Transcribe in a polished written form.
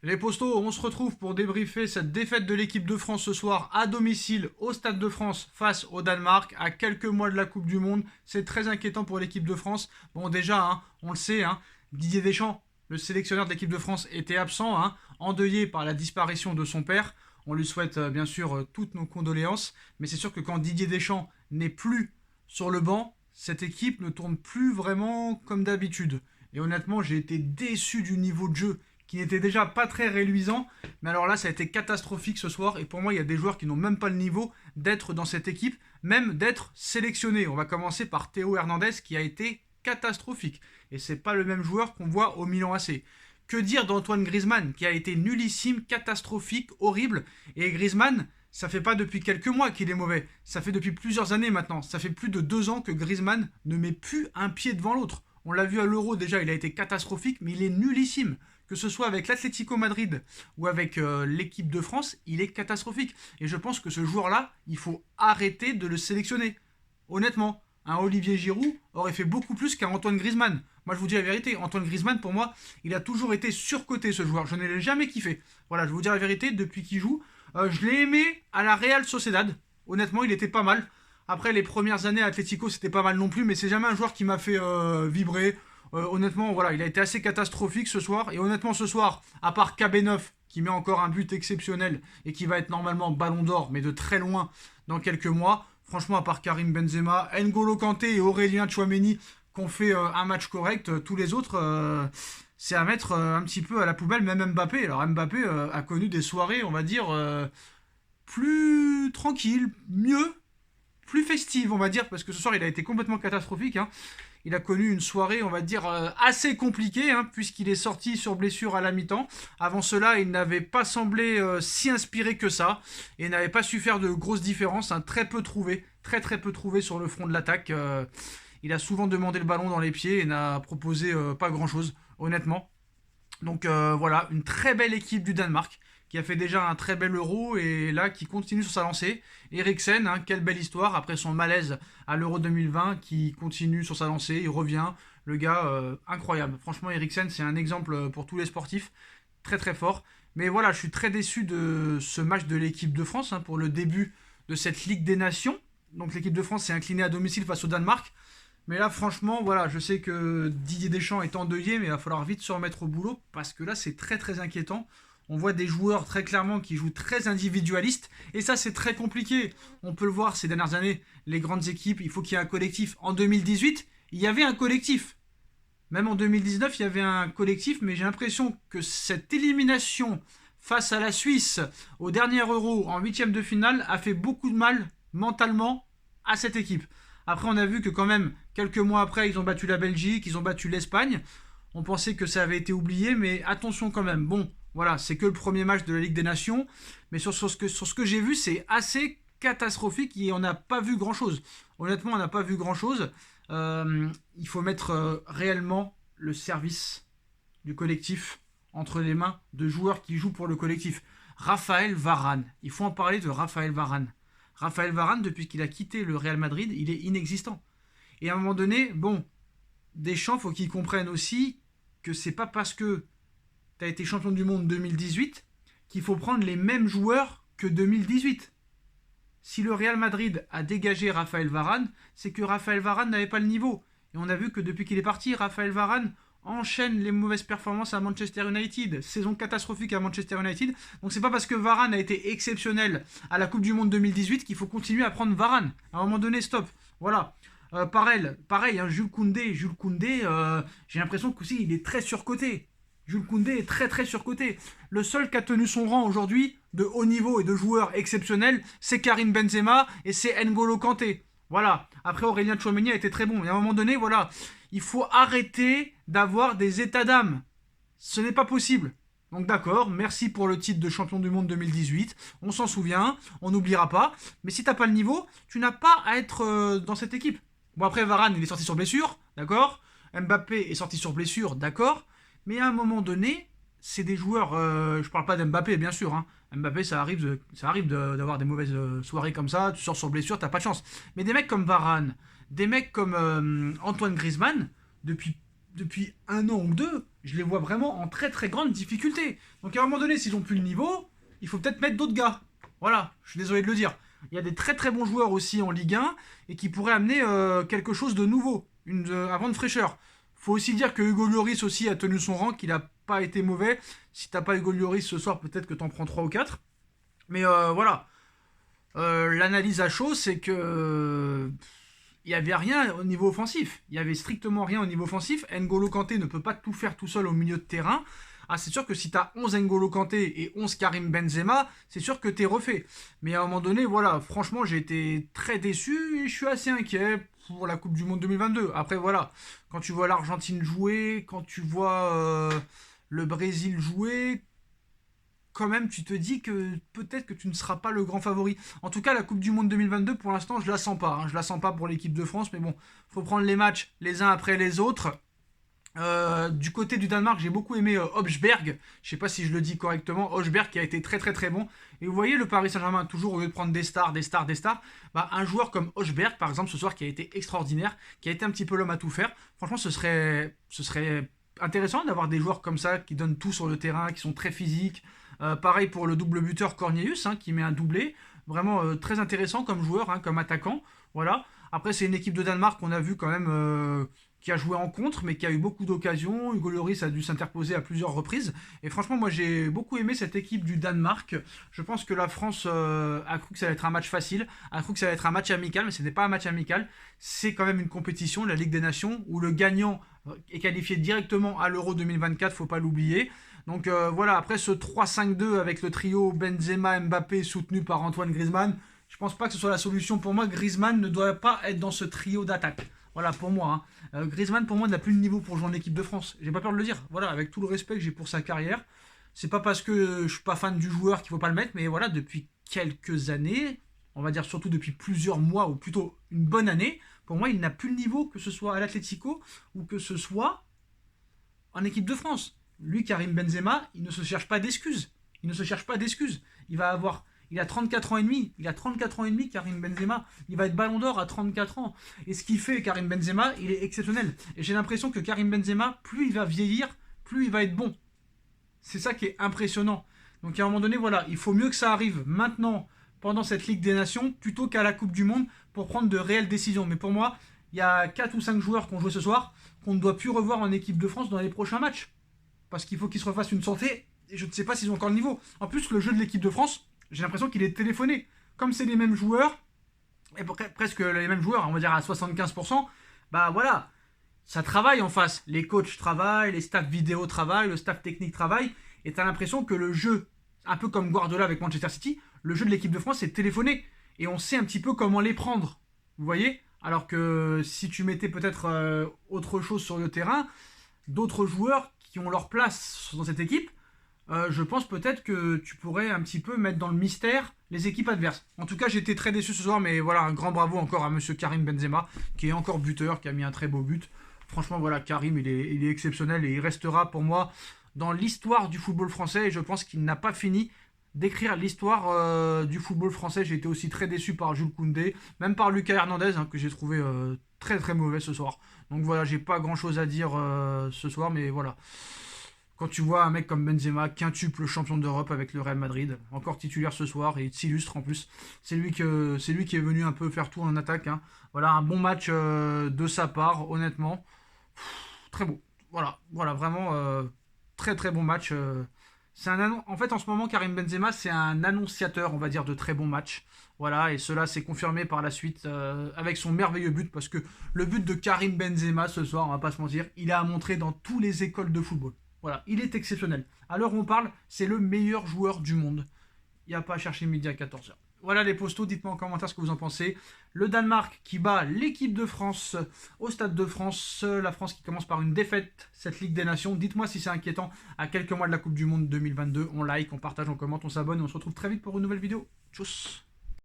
Les postos, on se retrouve pour débriefer cette défaite de l'équipe de France ce soir à domicile au Stade de France face au Danemark à quelques mois de la Coupe du Monde. C'est très inquiétant pour l'équipe de France. Bon déjà, on le sait, Didier Deschamps, le sélectionneur de l'équipe de France, était absent, endeuillé par la disparition de son père. On lui souhaite bien sûr toutes nos condoléances, mais c'est sûr que quand Didier Deschamps n'est plus sur le banc, cette équipe ne tourne plus vraiment comme d'habitude. Et honnêtement, j'ai été déçu du niveau de jeu qui n'était déjà pas très réluisant. Mais alors là, ça a été catastrophique ce soir. Et pour moi, il y a des joueurs qui n'ont même pas le niveau d'être dans cette équipe, même d'être sélectionnés. On va commencer par Théo Hernandez qui a été catastrophique. Et c'est pas le même joueur qu'on voit au Milan AC. Que dire d'Antoine Griezmann qui a été nullissime, catastrophique, horrible. Et Griezmann, ça fait pas depuis quelques mois qu'il est mauvais. Ça fait depuis plusieurs années maintenant. Ça fait plus de 2 ans que Griezmann ne met plus un pied devant l'autre. On l'a vu à l'Euro déjà, il a été catastrophique, mais il est nullissime. Que ce soit avec l'Atlético Madrid ou avec l'équipe de France, il est catastrophique. Et je pense que ce joueur-là, il faut arrêter de le sélectionner. Honnêtement, un Olivier Giroud aurait fait beaucoup plus qu'un Antoine Griezmann. Moi, je vous dis la vérité, Antoine Griezmann, pour moi, il a toujours été surcoté, ce joueur. Je ne l'ai jamais kiffé. Voilà, je vais vous dire la vérité, depuis qu'il joue, je l'ai aimé à la Real Sociedad. Honnêtement, il était pas mal. Après, les premières années à Atlético, c'était pas mal non plus, mais c'est jamais un joueur qui m'a fait vibrer. Honnêtement, voilà, il a été assez catastrophique ce soir. Et honnêtement, ce soir, à part KB9, qui met encore un but exceptionnel et qui va être normalement ballon d'or, mais de très loin dans quelques mois, franchement, à part Karim Benzema, N'Golo Kanté et Aurélien Tchouameni, qui ont fait un match correct, tous les autres, c'est à mettre un petit peu à la poubelle, même Mbappé. Alors Mbappé a connu des soirées, on va dire, plus tranquilles, mieux, plus festive, on va dire, parce que ce soir, il a été complètement catastrophique. Il a connu une soirée, on va dire, assez compliquée, puisqu'il est sorti sur blessure à la mi-temps. Avant cela, il n'avait pas semblé si inspiré que ça, et n'avait pas su faire de grosses différences, très peu trouvé, très très peu trouvé sur le front de l'attaque. Il a souvent demandé le ballon dans les pieds et n'a proposé pas grand-chose, honnêtement. Donc voilà, une très belle équipe du Danemark qui a fait déjà un très bel Euro et là qui continue sur sa lancée. Eriksen, quelle belle histoire après son malaise à l'Euro 2020 qui continue sur sa lancée, il revient, le gars incroyable. Franchement Eriksen c'est un exemple pour tous les sportifs, très très fort. Mais voilà, je suis très déçu de ce match de l'équipe de France pour le début de cette Ligue des Nations. Donc l'équipe de France s'est inclinée à domicile face au Danemark. Mais là, franchement, voilà, je sais que Didier Deschamps est endeuillé, mais il va falloir vite se remettre au boulot parce que là, c'est très très inquiétant. On voit des joueurs très clairement qui jouent très individualistes et ça, c'est très compliqué. On peut le voir ces dernières années, les grandes équipes, il faut qu'il y ait un collectif. En 2018, il y avait un collectif. Même en 2019, il y avait un collectif, mais j'ai l'impression que cette élimination face à la Suisse au dernier Euro en huitième de finale a fait beaucoup de mal mentalement à cette équipe. Après, on a vu que quand même, quelques mois après, ils ont battu la Belgique, ils ont battu l'Espagne. On pensait que ça avait été oublié, mais attention quand même. Bon, voilà, c'est que le premier match de la Ligue des Nations. Mais sur ce que j'ai vu, c'est assez catastrophique et on n'a pas vu grand-chose. Honnêtement, on n'a pas vu grand-chose. Il faut mettre réellement le service du collectif entre les mains de joueurs qui jouent pour le collectif. Raphaël Varane, il faut en parler de Raphaël Varane. Raphaël Varane, depuis qu'il a quitté le Real Madrid, il est inexistant. Et à un moment donné, bon, Deschamps, faut qu'il comprenne aussi que c'est pas parce que tu as été champion du monde 2018 qu'il faut prendre les mêmes joueurs que 2018. Si le Real Madrid a dégagé Raphaël Varane, c'est que Raphaël Varane n'avait pas le niveau. Et on a vu que depuis qu'il est parti, Raphaël Varane enchaîne les mauvaises performances à Manchester United. Saison catastrophique à Manchester United. Donc c'est pas parce que Varane a été exceptionnel à la Coupe du Monde 2018 qu'il faut continuer à prendre Varane. À un moment donné, stop. Voilà. Pareil, Jules Koundé, j'ai l'impression qu'aussi il est très surcoté. Jules Koundé est très très surcoté. Le seul qui a tenu son rang aujourd'hui de haut niveau et de joueur exceptionnel, c'est Karim Benzema et c'est N'Golo Kanté. Voilà. Après, Aurélien Tchouameni a été très bon. Et à un moment donné, voilà, il faut arrêter d'avoir des états d'âme. Ce n'est pas possible. Donc d'accord, merci pour le titre de champion du monde 2018. On s'en souvient, on n'oubliera pas. Mais si t'as pas le niveau, tu n'as pas à être dans cette équipe. Bon après, Varane, il est sorti sur blessure, d'accord. Mbappé est sorti sur blessure, d'accord. Mais à un moment donné, c'est des joueurs. Je parle pas d'Mbappé, bien sûr. Mbappé, ça arrive d'avoir des mauvaises soirées comme ça. Tu sors sur blessure, t'as pas de chance. Mais des mecs comme Varane, des mecs comme Antoine Griezmann, depuis depuis un an ou deux, je les vois vraiment en très très grande difficulté. Donc à un moment donné, s'ils n'ont plus le niveau, il faut peut-être mettre d'autres gars. Voilà, je suis désolé de le dire. Il y a des très très bons joueurs aussi en Ligue 1 et qui pourraient amener quelque chose de nouveau, un vent de fraîcheur. Faut aussi dire que Hugo Lloris aussi a tenu son rang, qu'il n'a pas été mauvais. Si t'as pas Hugo Lloris ce soir, peut-être que t'en prends 3 ou 4. Mais voilà, l'analyse à chaud, c'est que il n'y avait rien au niveau offensif. Il n'y avait strictement rien au niveau offensif. N'Golo Kanté ne peut pas tout faire tout seul au milieu de terrain. Ah, c'est sûr que si tu as 11 N'Golo Kanté et 11 Karim Benzema, c'est sûr que tu es refait. Mais à un moment donné, voilà, franchement, j'ai été très déçu et je suis assez inquiet pour la Coupe du Monde 2022. Après, voilà, quand tu vois l'Argentine jouer, quand tu vois le Brésil jouer, quand même, tu te dis que peut-être que tu ne seras pas le grand favori. En tout cas, la Coupe du Monde 2022, pour l'instant, je la sens pas. Je la sens pas pour l'équipe de France, mais bon, faut prendre les matchs les uns après les autres. Du côté du Danemark, j'ai beaucoup aimé Hojbjerg. Je sais pas si je le dis correctement. Hojbjerg qui a été très très très bon. Et vous voyez le Paris Saint-Germain, toujours au lieu de prendre des stars, des stars, des stars, bah, un joueur comme Hojbjerg, par exemple, ce soir, qui a été extraordinaire, qui a été un petit peu l'homme à tout faire. Franchement, ce serait intéressant d'avoir des joueurs comme ça qui donnent tout sur le terrain, qui sont très physiques. Pareil pour le double buteur Cornelius, qui met un doublé. Vraiment très intéressant comme joueur, comme attaquant. Voilà. Après, c'est une équipe de Danemark qu'on a vu quand même qui a joué en contre, mais qui a eu beaucoup d'occasions. Hugo Lloris a dû s'interposer à plusieurs reprises. Et franchement, moi, j'ai beaucoup aimé cette équipe du Danemark. Je pense que la France a cru que ça allait être un match facile, a cru que ça allait être un match amical, mais ce n'était pas un match amical. C'est quand même une compétition, la Ligue des Nations, où le gagnant est qualifié directement à l'Euro 2024, faut pas l'oublier. Donc voilà, après ce 3-5-2 avec le trio Benzema-Mbappé soutenu par Antoine Griezmann, je pense pas que ce soit la solution. Pour moi, Griezmann ne doit pas être dans ce trio d'attaque. Voilà, pour moi. Griezmann, pour moi, n'a plus de niveau pour jouer en équipe de France. J'ai pas peur de le dire. Voilà, avec tout le respect que j'ai pour sa carrière. C'est pas parce que je suis pas fan du joueur qu'il faut pas le mettre, mais voilà, depuis quelques années, on va dire surtout depuis plusieurs mois, ou plutôt une bonne année, pour moi, il n'a plus le niveau, que ce soit à l'Atlético ou que ce soit en équipe de France. Lui, Karim Benzema, il ne se cherche pas d'excuses. Il ne se cherche pas d'excuses. Il a 34 ans et demi. Il a 34 ans et demi, Karim Benzema. Il va être ballon d'or à 34 ans. Et ce qu'il fait, Karim Benzema, il est exceptionnel. Et j'ai l'impression que Karim Benzema, plus il va vieillir, plus il va être bon. C'est ça qui est impressionnant. Donc à un moment donné, voilà, il faut mieux que ça arrive maintenant, pendant cette Ligue des Nations, plutôt qu'à la Coupe du Monde, pour prendre de réelles décisions. Mais pour moi, il y a 4 ou 5 joueurs qui ont joué ce soir, qu'on ne doit plus revoir en équipe de France dans les prochains matchs. Parce qu'il faut qu'ils se refassent une santé, et je ne sais pas s'ils ont encore le niveau. En plus, le jeu de l'équipe de France, j'ai l'impression qu'il est téléphoné. Comme c'est les mêmes joueurs, et presque les mêmes joueurs, on va dire à 75%, bah voilà, ça travaille en face. Les coachs travaillent, les staffs vidéo travaillent, le staff technique travaille, et t'as l'impression que le jeu, un peu comme Guardiola avec Manchester City, le jeu de l'équipe de France est téléphoné. Et on sait un petit peu comment les prendre. Vous voyez? Alors que si tu mettais peut-être autre chose sur le terrain, d'autres joueurs qui ont leur place dans cette équipe, je pense peut-être que tu pourrais un petit peu mettre dans le mystère les équipes adverses. En tout cas, j'étais très déçu ce soir, mais voilà, un grand bravo encore à monsieur Karim Benzema, qui est encore buteur, qui a mis un très beau but. Franchement, voilà, Karim, il est exceptionnel et il restera pour moi dans l'histoire du football français. Et je pense qu'il n'a pas fini d'écrire l'histoire du football français. J'ai été aussi très déçu par Jules Koundé, même par Lucas Hernandez, que j'ai trouvé très très mauvais ce soir. Donc voilà, j'ai pas grand chose à dire ce soir, mais voilà. Quand tu vois un mec comme Benzema, quintuple champion d'Europe avec le Real Madrid, encore titulaire ce soir, et il s'illustre en plus. C'est lui qui est venu un peu faire tout en attaque. Voilà, un bon match de sa part, honnêtement. Très beau. Voilà, vraiment très très bon match. En fait, en ce moment, Karim Benzema, c'est un annonciateur, on va dire, de très bons matchs. Voilà, et cela s'est confirmé par la suite avec son merveilleux but, parce que le but de Karim Benzema ce soir, on va pas se mentir, il a montré dans toutes les écoles de football. Voilà, il est exceptionnel. À l'heure où on parle, c'est le meilleur joueur du monde. Il n'y a pas à chercher midi à 14h. Voilà les postos, dites-moi en commentaire ce que vous en pensez. Le Danemark qui bat l'équipe de France au Stade de France. La France qui commence par une défaite, cette Ligue des Nations. Dites-moi si c'est inquiétant à quelques mois de la Coupe du Monde 2022. On like, on partage, on commente, on s'abonne et on se retrouve très vite pour une nouvelle vidéo. Tchuss.